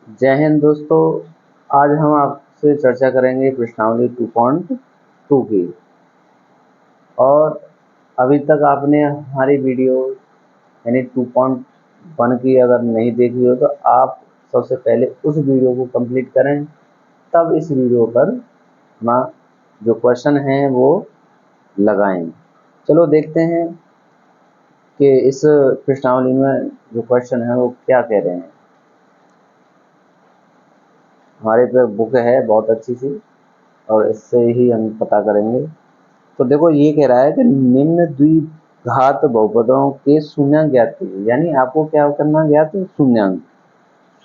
जय हिंद दोस्तों। आज हम आपसे चर्चा करेंगे प्रश्नावली 2.2 की। और अभी तक आपने हमारी वीडियो यानी 2.1 की अगर नहीं देखी हो तो आप सबसे पहले उस वीडियो को कंप्लीट करें, तब इस वीडियो पर अपना जो क्वेश्चन है वो लगाएं। चलो देखते हैं कि इस प्रश्नावली में जो क्वेश्चन है वो क्या कह रहे हैं। हमारे पे बुक है बहुत अच्छी सी और इससे ही हम पता करेंगे। तो देखो ये कह रहा है कि निम्न द्विघात बहुपदों के शून्यांक ज्ञात कीजिए। यानी आपको क्या करना ज्ञात शून्यांक,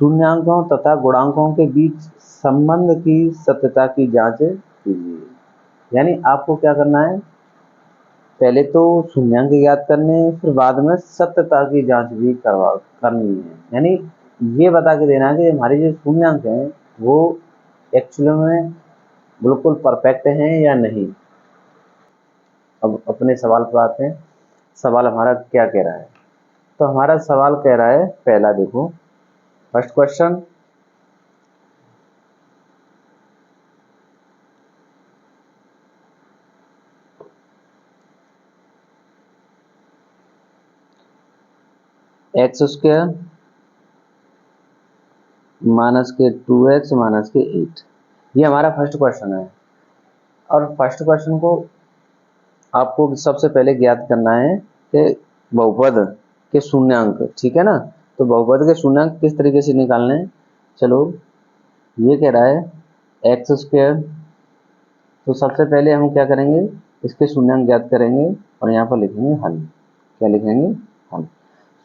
शून्यांकों तथा गुणांकों के बीच संबंध की सत्यता की जांच कीजिए। यानी आपको क्या करना है, पहले तो शून्यांक ज्ञात करने हैं, फिर बाद में सत्यता की जांच भी करनी है। यानी ये बता के देना है कि हमारे जो शून्यांक हैं वो एक्चुअली में बिल्कुल परफेक्ट हैं या नहीं। अब अपने सवाल पर आते हैं। सवाल हमारा क्या कह रहा है, तो हमारा सवाल कह रहा है, पहला देखो first question, x square minus के 2x माइनस के 8, ये हमारा फर्स्ट क्वेश्चन है। और फर्स्ट क्वेश्चन को आपको सबसे पहले ज्ञात करना है कि बहुपद के शून्यांक, ठीक है ना। तो बहुपद के शून्यांक किस तरीके से निकालने हैं, चलो ये कह रहा है एक्स स्क्वायर, तो सबसे पहले हम क्या करेंगे, इसके शून्यांक ज्ञात करेंगे और यहाँ पर लिखेंगे हल। क्या लिखेंगे, हल।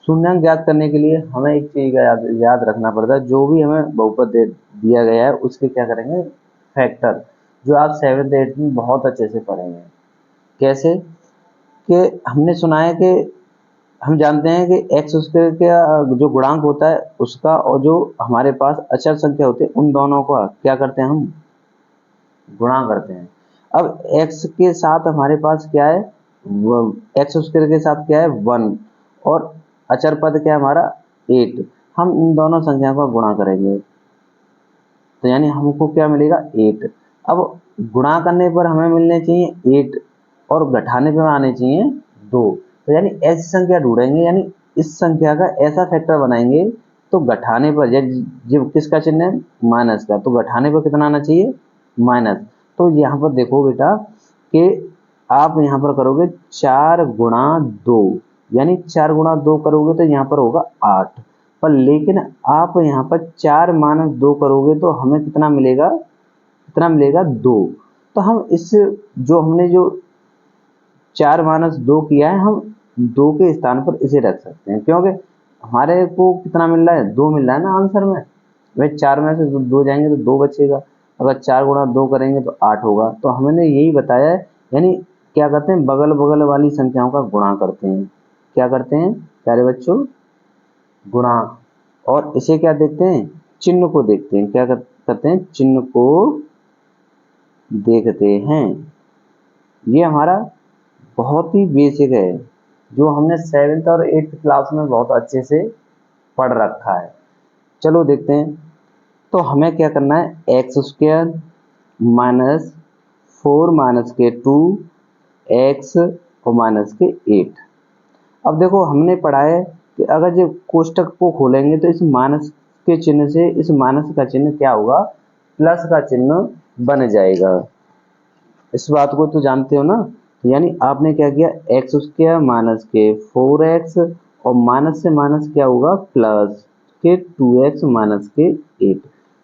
शून्यांक ज्ञात करने के लिए हमें एक चीज का याद रखना पड़ता है, जो भी हमें बहुपद दिया गया है उसके क्या करेंगे, फैक्टर, जो आप 7th 8th में बहुत अच्छे से पढ़ेंगे। कैसे कि हमने सुना है कि हम जानते हैं कि एक्स स्क्वायर का जो गुणांक होता है उसका और जो हमारे पास अचर संख्या होती है उन दोनों का क्या करते हैं, हम गुणा करते हैं। अब x के साथ हमारे पास क्या है, एक्स स्क्वायर के साथ क्या है 1 और अचर पद क्या है हमारा 8। हम इन दोनों संख्या का गुणा करेंगे तो यानी हमको क्या मिलेगा 8। अब गुणा करने पर हमें मिलने चाहिए 8 और घटाने पर आने चाहिए 2। तो यानी ऐसी संख्या ढूंढेंगे, यानी इस संख्या का ऐसा फैक्टर बनाएंगे तो घटाने पर जब किसका चिन्ह है माइनस का, तो घटाने पर कितना आना चाहिए माइनस। तो यहाँ पर देखो बेटा कि आप यहाँ पर करोगे 4 गुणा 2, यानी 4 गुणा 2 करोगे तो यहाँ पर होगा 8, पर लेकिन आप यहाँ पर 4 माइनस 2 करोगे तो हमें कितना मिलेगा, कितना मिलेगा 2। तो हम इस जो हमने जो 4 माइनस 2 किया है, हम 2 के स्थान पर इसे रख सकते हैं, क्योंकि हमारे को कितना मिल रहा है 2 मिल रहा है ना आंसर में। भाई 4 में से 2 जाएंगे तो 2 बचेगा, अगर 4 गुणा 2 करेंगे तो 8 होगा। तो हमने यही बताया है, यानी क्या करते हैं, बगल बगल वाली संख्याओं का गुणा करते हैं। क्या करते हैं प्यारे बच्चों, गुणा। और इसे क्या देखते हैं, चिन्ह को देखते हैं। क्या करते हैं, चिन्ह को देखते हैं। ये हमारा बहुत ही बेसिक है, जो हमने 7th और 8th क्लास में बहुत अच्छे से पढ़ रखा है। चलो देखते हैं। तो हमें क्या करना है, एक्स स्क्वायर माइनस 4 माइनस के 2 एक्स और माइनस के 8। अब देखो हमने पढ़ा है कि अगर जो कोष्टक को खोलेंगे तो इस माइनस के चिन्ह से इस माइनस का चिन्ह क्या होगा, प्लस का चिन्ह बन जाएगा। इस बात को तो जानते हो ना। यानी आपने क्या किया, एक्स स्क्वायर माइनस के 4x और माइनस से माइनस क्या होगा प्लस के 2x माइनस के 8।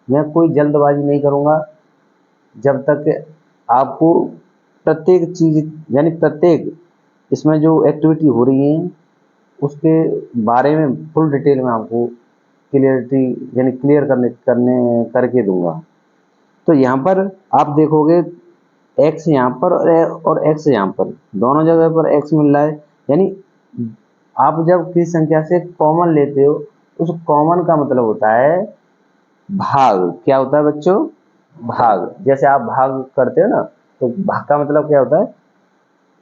मैं कोई जल्दबाजी नहीं करूंगा, जब तक आपको प्रत्येक चीज यानी प्रत्येक इसमें जो एक्टिविटी हो रही है उसके बारे में फुल डिटेल में आपको क्लियरिटी यानी क्लियर करने करके दूंगा। तो यहाँ पर आप देखोगे x यहाँ पर और x यहाँ पर, दोनों जगह पर x मिल रहा है। यानी आप जब किसी संख्या से कॉमन लेते हो, उस कॉमन का मतलब होता है भाग। क्या होता है बच्चों, भाग। जैसे आप भाग करते हो ना, तो भाग का मतलब क्या होता है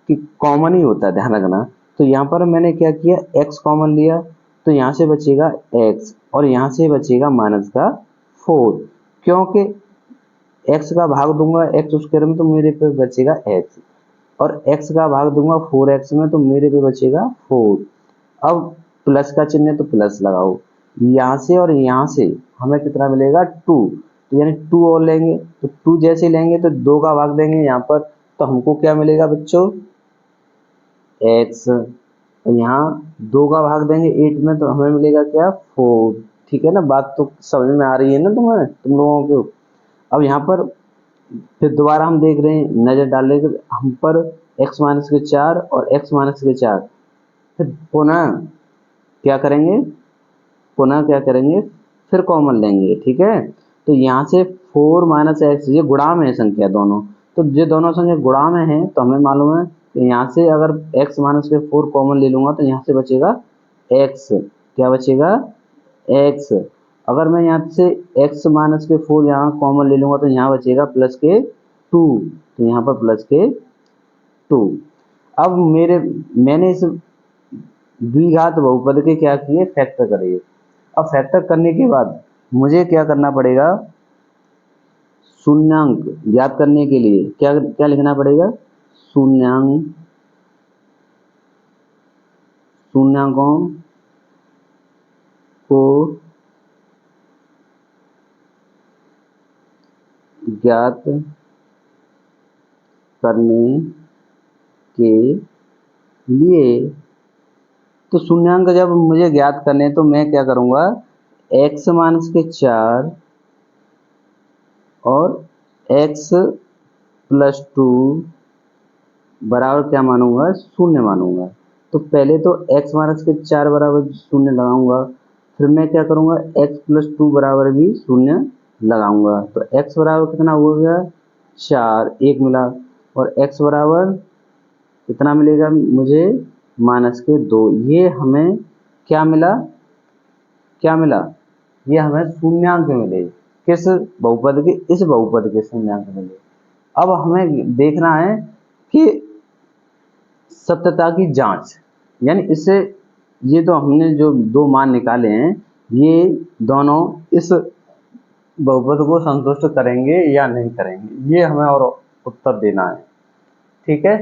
कि कॉमन ही होता है, ध्यान रखना। तो यहाँ पर मैंने क्या किया, x कॉमन लिया तो यहाँ से बचेगा x और यहाँ से बचेगा माइनस का 4, क्योंकि x का भाग दूंगा x स्क्वायर में तो मेरे पे बचेगा x, और x का भाग दूंगा 4x में तो मेरे पे बचेगा 4। अब प्लस का चिन्ह है तो प्लस लगाओ, यहाँ से और यहाँ से हमें कितना मिलेगा 2, तो यानी 2 और लेंगे, तो 2 जैसे लेंगे तो 2 का भाग देंगे यहाँ पर, तो हमको क्या मिलेगा बच्चों x, यहाँ 2 का भाग देंगे 8 में तो हमें मिलेगा क्या 4। ठीक है ना, बात तो समझ में आ रही है ना तुम्हें, तुम लोगों को। अब यहाँ पर फिर दोबारा हम देख रहे हैं, नजर डाल रहे हैं हम पर x माइनस के 4 और x माइनस के 4, फिर पुनः क्या करेंगे फिर कॉमन लेंगे। ठीक है, तो यहाँ से 4 माइनस एक्स, ये गुणा में है संख्या दोनों, तो ये दोनों संख्या गुणा में है तो हमें मालूम है कि यहाँ से अगर x माइनस के 4 कॉमन ले लूंगा तो यहाँ से बचेगा x, क्या बचेगा x। अगर मैं यहाँ से x माइनस के 4 यहाँ कॉमन ले लूंगा तो यहाँ बचेगा प्लस के 2, तो यहाँ पर प्लस के 2। अब मैंने इस द्विघात बहुपद के क्या किए, फैक्टर करे। अब फैक्टर करने के बाद मुझे क्या करना पड़ेगा, शून्यांक ज्ञात करने के लिए क्या क्या लिखना पड़ेगा, शून्यांकों को ज्ञात करने के लिए, तो शून्यांक जब मुझे ज्ञात करने तो मैं क्या करूंगा, x माइनस के 4 और x प्लस 2 बराबर क्या मानूंगा, शून्य मानूंगा। तो पहले तो x माइनस के 4 बराबर शून्य लगाऊंगा, फिर मैं क्या करूंगा x प्लस 2 बराबर भी शून्य लगाऊंगा, तो x बराबर कितना हो गया 4, 1 मिला, और x बराबर कितना मिलेगा मुझे माइनस के 2। ये हमें क्या मिला, ये हमें शून्यांक मिले, किस बहुपद के, इस बहुपद के शून्यांक मिले। अब हमें देखना है कि सत्यता की जांच, यानी इससे ये तो हमने जो दो मान निकाले हैं ये दोनों इस बहुपद को संतुष्ट करेंगे या नहीं करेंगे, ये हमें और उत्तर देना है। ठीक है,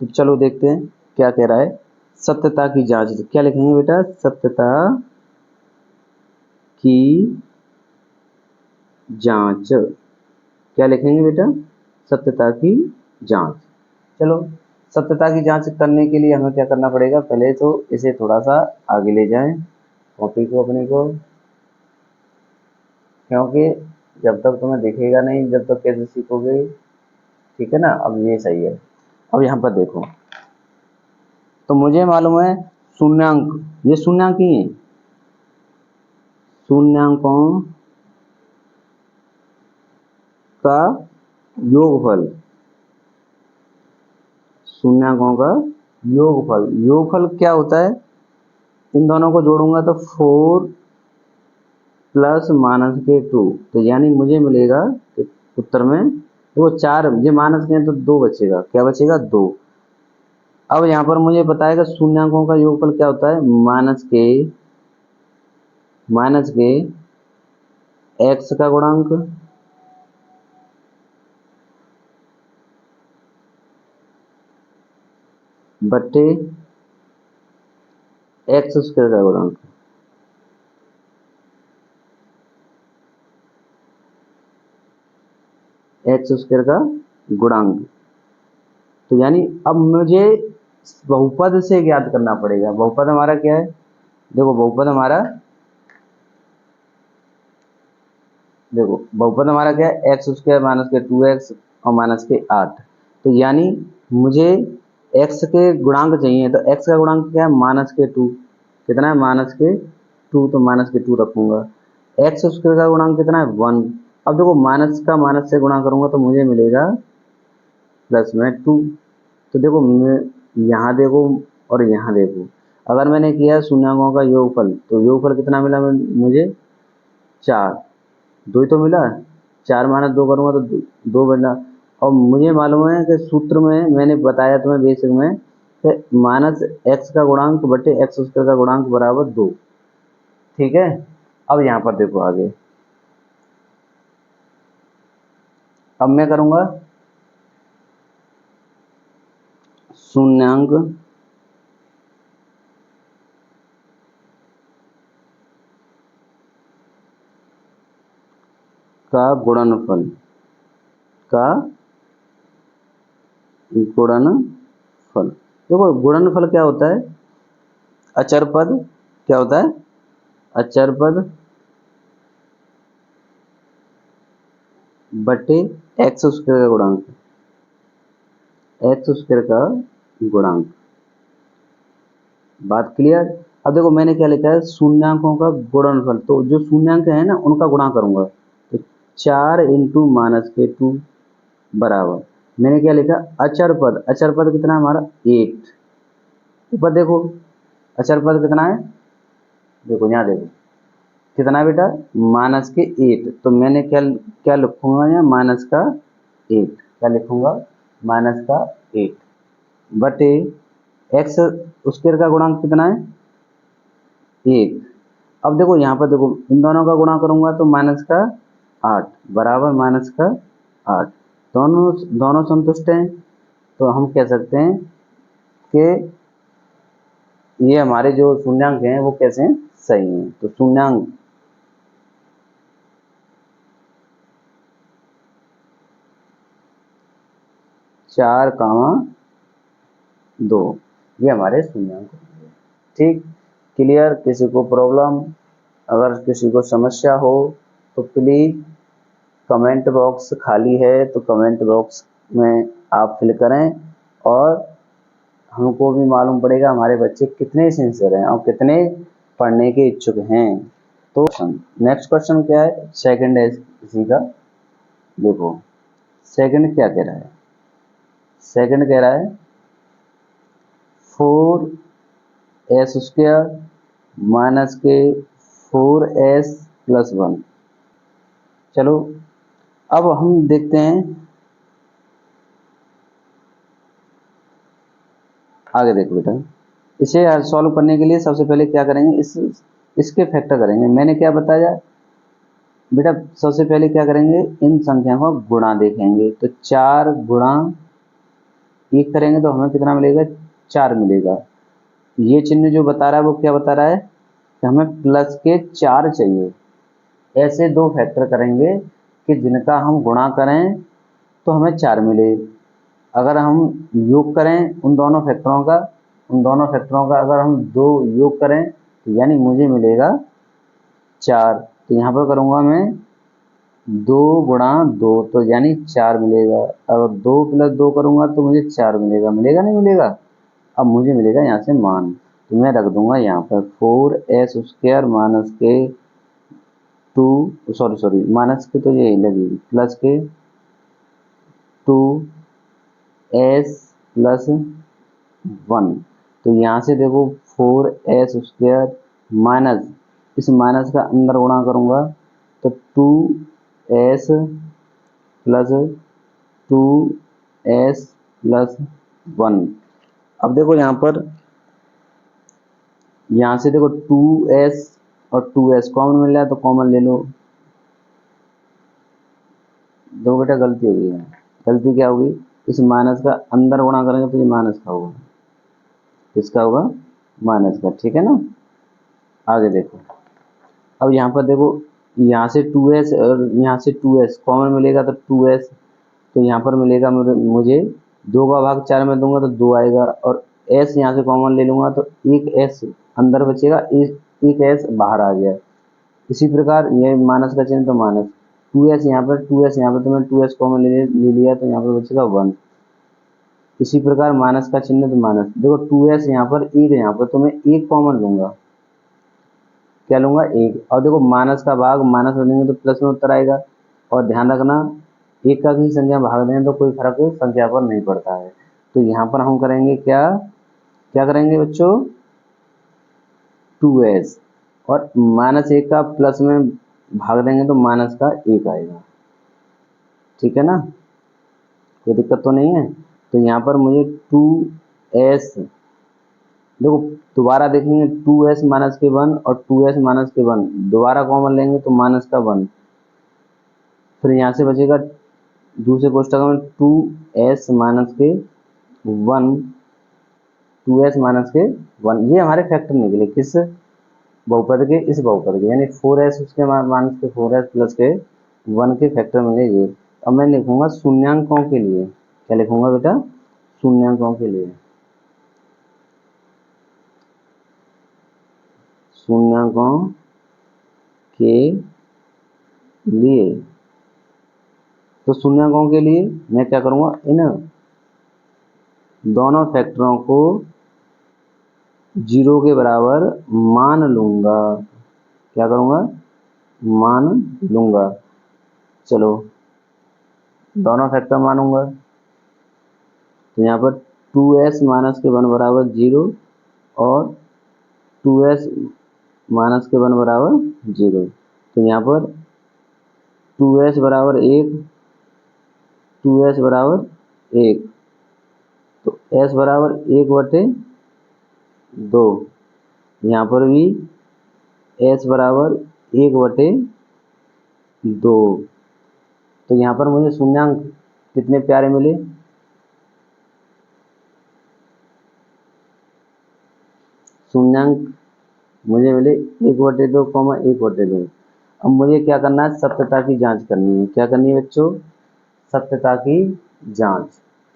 तो चलो देखते हैं क्या कह रहा है। सत्यता की जांच क्या लिखेंगे बेटा, सत्यता की जांच, क्या लिखेंगे बेटा, सत्यता की जांच। चलो सत्यता की जांच करने के लिए हमें क्या करना पड़ेगा, पहले तो इसे थोड़ा सा आगे ले जाएं कॉपी को अपने को, क्योंकि जब तक तुम्हें दिखेगा नहीं जब तक कैसे सीखोगे। ठीक है ना, अब ये सही है। अब यहाँ पर देखो, तो मुझे मालूम है शून्यांक, ये शून्यांक ही है, शून्यांकों का योगफल, शून्यांकों का योगफल, योगफल क्या होता है, इन दोनों को जोड़ूंगा तो 4 प्लस माइनस के 2, तो यानी मुझे मिलेगा उत्तर में वो 4, ये माइनस के हैं तो 2 बचेगा, क्या बचेगा 2। अब यहाँ पर मुझे बताएगा शून्यांकों का योगफल क्या होता है, माइनस के x का गुणांक बट्टे x स्क्वायर का गुणांक, x स्क्वायर का गुणांक। तो यानी अब मुझे बहुपद से ज्ञात करना पड़ेगा। बहुपद हमारा क्या है, देखो बहुपद हमारा क्या है, एक्स स्क्वायर माइनस के 2x और माइनस के 8। तो यानी मुझे x के गुणांक चाहिए, तो x का गुणांक क्या है माइनस के 2, कितना है माइनस के 2, तो माइनस के 2 रखूंगा। x स्क्वायर का गुणांक कितना है 1। अब देखो माइनस का माइनस से गुणा करूंगा तो मुझे मिलेगा प्लस में 2। तो देखो यहाँ देखो और यहाँ देखो, अगर मैंने किया शून्यांकों का योगफल तो योगफल कितना मिला मुझे 4, 2 ही तो मिला, 4 माइनस 2 करूँगा तो 2 बना। और मुझे मालूम है कि सूत्र में मैंने बताया तुम्हें बेसिक में कि माइनस एक्स का गुणांक बटे एक्स स्क्वायर का गुणांक बराबर 2। ठीक है, अब यहाँ पर देखो आगे, अब मैं करूंगा शून्यांक का गुणनफल का गुणनफल। देखो गुणनफल क्या होता है, अचर पद क्या होता है, अचर पद बटे एक्स स्क्वायर का गुणांक, एक्स स्क्वायर का गुणांक। बात क्लियर। अब देखो मैंने क्या लिखा है, शून्यांकों का गुणनफल, तो जो शून्यांक है ना उनका गुणा करूंगा, तो 4 इंटू माइनस के 2 बराबर, मैंने क्या लिखा, अचर पद, अचर पद कितना है हमारा 8। ऊपर देखो अचर पद कितना है, देखो यहाँ देखो कितना है बेटा, माइनस के 8, तो मैंने क्या क्या लिखूंगा यहाँ, माइनस का 8, क्या लिखूंगा, माइनस का 8 बटे एक्स स्क्वायर का गुणांक कितना है 1। अब देखो यहाँ पर देखो इन दोनों का गुणा करूंगा तो माइनस का 8 बराबर माइनस का 8, दोनों दोनों संतुष्ट हैं, तो हम कह सकते हैं कि ये हमारे जो शून्यांक हैं वो कैसे हैं, सही हैं। तो शून्यांक चार कामा 2, ये हमारे शून्यांक होंगे। ठीक, क्लियर। किसी को प्रॉब्लम, अगर किसी को समस्या हो तो प्लीज कमेंट बॉक्स खाली है तो कमेंट बॉक्स में आप फिल करें, और हमको भी मालूम पड़ेगा हमारे बच्चे कितने सिंसियर हैं और कितने पढ़ने के इच्छुक हैं। तो नेक्स्ट क्वेश्चन क्या है, सेकंड है इसी का। देखो सेकंड क्या कह रहा है, सेकंड कह रहा है 4s स्क्वायर माइनस के 4s प्लस 1। चलो अब हम देखते हैं आगे। देखो बेटा, इसे सॉल्व करने के लिए सबसे पहले क्या करेंगे, इसके फैक्टर करेंगे। मैंने क्या बताया बेटा, सबसे पहले क्या करेंगे, इन संख्या का गुणा देखेंगे, तो 4 गुणा 1 करेंगे तो हमें कितना मिलेगा, 4 मिलेगा। ये चिन्ह जो बता रहा है वो क्या बता रहा है कि हमें प्लस के 4 चाहिए। ऐसे दो फैक्टर करेंगे कि जिनका हम गुणा करें तो हमें 4 मिले। अगर हम योग करें उन दोनों फैक्टरों का, उन दोनों फैक्टरों का अगर हम 2 योग करें तो यानी मुझे मिलेगा 4। तो यहाँ पर करूँगा मैं 2 गुणा 2, तो यानी 4 मिलेगा। अगर 2 प्लस 2 करूँगा तो मुझे 4 मिलेगा, मिलेगा नहीं मिलेगा। अब मुझे मिलेगा यहाँ से मान, तो मैं रख दूंगा यहाँ पर 4s स्क्वायर माइनस के 2, सॉरी माइनस के तो यही लगेगी, प्लस के 2s प्लस 1। तो यहाँ से देखो 4s स्क्वायर माइनस, इस माइनस का अंदर गुणा करूँगा तो 2s प्लस 2s प्लस 1। अब देखो यहाँ से देखो 2s और 2s कॉमन मिल रहा है तो कॉमन ले लो। दो बेटा गलती हो गई है, गलती क्या होगी, इस माइनस का अंदर गुणा करेंगे तो ये माइनस का होगा, इसका होगा माइनस का, ठीक है ना। आगे देखो, अब यहाँ पर देखो यहाँ से 2s और यहाँ से 2s कॉमन मिलेगा तो 2s, तो यहाँ पर मिलेगा मुझे 2 का भाग 4 में दूंगा तो 2 आएगा, और s यहाँ से कॉमन ले लूंगा तो एक s अंदर बचेगा, एक s बाहर आ गया। इसी प्रकार ये माइनस का चिन्ह तो माइनस, 2s यहाँ पर 2s यहाँ पर तो मैंने 2s कॉमन ले लिया तो यहाँ पर बचेगा 1। इसी प्रकार माइनस का चिन्ह तो माइनस, देखो 2s यहाँ पर, एक यहाँ पर तो मैं एक कॉमन लूंगा, क्या लूंगा, एक। और देखो माइनस का भाग माइनस में देंगे तो प्लस में उत्तर आएगा, और ध्यान रखना एक का किसी संख्या में भाग दें तो कोई फर्क संख्या पर नहीं पड़ता है। तो यहाँ पर हम करेंगे क्या, क्या करेंगे बच्चों, 2s और माइनस 1 का प्लस में भाग देंगे तो माइनस का 1 आएगा, ठीक है ना, कोई दिक्कत तो नहीं है। तो यहाँ पर मुझे 2s, देखो दोबारा देखेंगे 2s माइनस के 1 और 2s माइनस के 1 दोबारा कॉमन लेंगे तो माइनस का 1, फिर यहाँ से बचेगा दूसरे कोष्टक में 2s माइनस के 1, 2s माइनस के 1, ये हमारे फैक्टर निकले किस बहुपद के, इस बहुपद के, यानी 4s उसके माइनस के 4s प्लस के 1 के फैक्टर मिले ये। अब मैं लिखूंगा शून्यांकों के लिए, क्या लिखूंगा बेटा, शून्यांकों के लिए, शून्यांकों के लिए। तो शून्यांकों के लिए मैं क्या करूंगा, इन दोनों फैक्टरों को 0 के बराबर मान लूंगा, क्या करूंगा, मान लूंगा। चलो दोनों फैक्टर मानूंगा, तो यहाँ पर 2s माइनस के 1 बराबर 0 और 2s माइनस के 1 बराबर 0। तो यहाँ पर 2s बराबर 1, 2s बराबर 1, तो s बराबर 1/2। यहाँ पर भी s बराबर 1/2। तो यहाँ पर मुझे शून्यांक कितने प्यारे मिले, शून्यांक मुझे मिले 1/2, 1/2। अब मुझे क्या करना है, सत्यता की जांच करनी है। क्या करनी है बच्चों, सत्यता की जांच,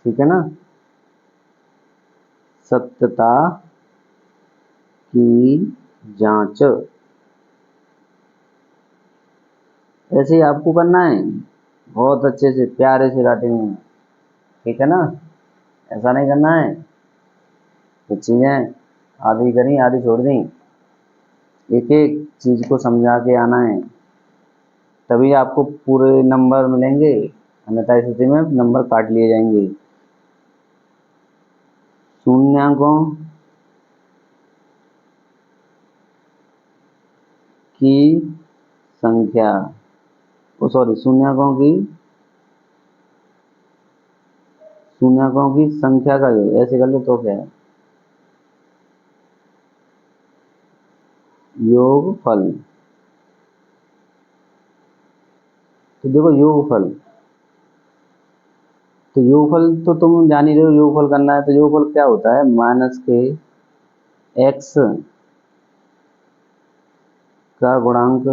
ठीक है ना, सत्यता की जांच ऐसे ही आपको करना है, बहुत अच्छे से प्यारे से राइटिंग में, ठीक है ना, ऐसा नहीं करना है कुछ चीजें आधी करी आधी छोड़ दी, एक एक चीज को समझा के आना है, तभी आपको पूरे नंबर मिलेंगे, अन्यथा स्थिति में नंबर काट लिए जाएंगे। शून्यांकों की संख्या, शून्यांकों की संख्या का योग, ऐसे कर लो तो क्या है, योगफल। तो देखो योगफल, तो योगफल तो तुम जान ही रहे हो, योगफल करना है तो योगफल क्या होता है, माइनस के x का गुणांक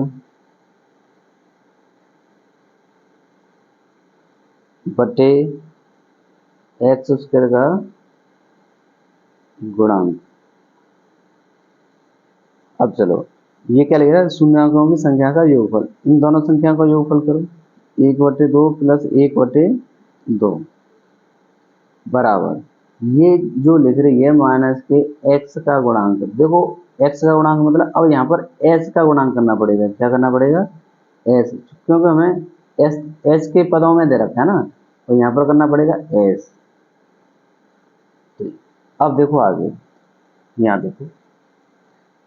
बटे x स्क्वायर का गुणांक। अब चलो ये क्या लिख रहा है, शून्यांकों की संख्या का योगफल, इन दोनों संख्या का योगफल करो, 1/2 प्लस 1/2 बराबर, ये जो लिख रही है माइनस के x का गुणांक। देखो x का गुणांक मतलब अब यहाँ पर s का गुणांक करना पड़ेगा, क्या करना पड़ेगा, s, क्योंकि हमें s के पदों में दे रखा है ना, तो यहाँ पर करना पड़ेगा s। अब देखो आगे, यहाँ देखो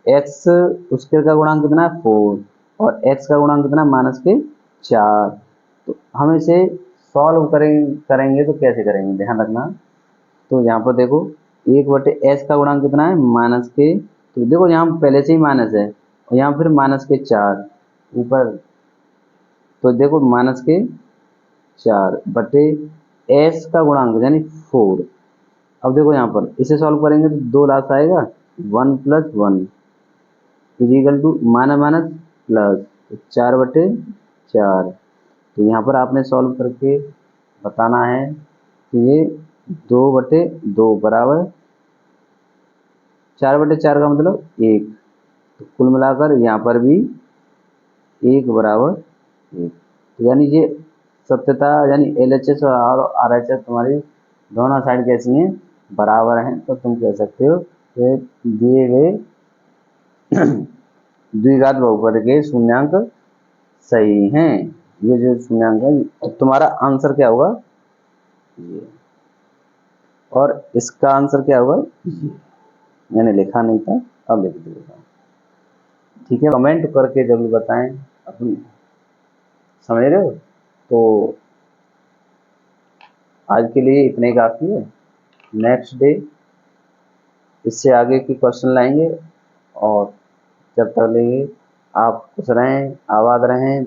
x उसके का गुणांक कितना है 4 और x का गुणांक कितना माइनस के 4। तो हम इसे सॉल्व करेंगे तो कैसे करेंगे, ध्यान रखना। तो यहाँ पर देखो 1/s का गुणांक कितना है माइनस के, तो देखो यहाँ पहले से ही माइनस है और यहाँ फिर माइनस के 4 ऊपर, तो देखो माइनस के 4 बटे s का गुणांक यानी 4। अब देखो यहाँ पर इसे सॉल्व करेंगे तो 2 लास्ट आएगा, 1 + 1 is equal to minus minus plus 4/4। तो यहाँ पर आपने सॉल्व करके बताना है कि ये 2/2 बराबर 4/4 का मतलब 1, तो कुल मिलाकर यहाँ पर भी 1 बराबर 1। तो यानी ये सत्यता यानी LHS और RHS तुम्हारी दोनों साइड कैसी हैं, बराबर हैं। तो तुम कह सकते हो कि दिए गए द्विघात बहुपद के शून्यांक सही हैं। ये जो शून्यांक है, तो तुम्हारा आंसर क्या होगा, ये, और इसका आंसर क्या होगा, ये मैंने लिखा नहीं था, अब लिख देता हूँ, ठीक है। कमेंट करके जरूर बताएं, अपनी समझ रहे हो। तो आज के लिए इतने काफी है, नेक्स्ट डे इससे आगे की क्वेश्चन लाएंगे, और जब तक लेंगे आप खुश रहें, आबाद रहें,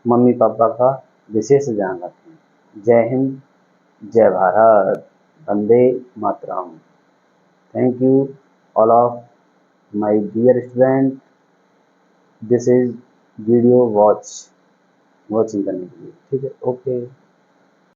मम्मी पापा का विशेष ध्यान रखें। जय हिंद, जय भारत, वंदे मातरम। Thank you all of my dear student. This is video watching करने के लिए, ठीक है, ओके।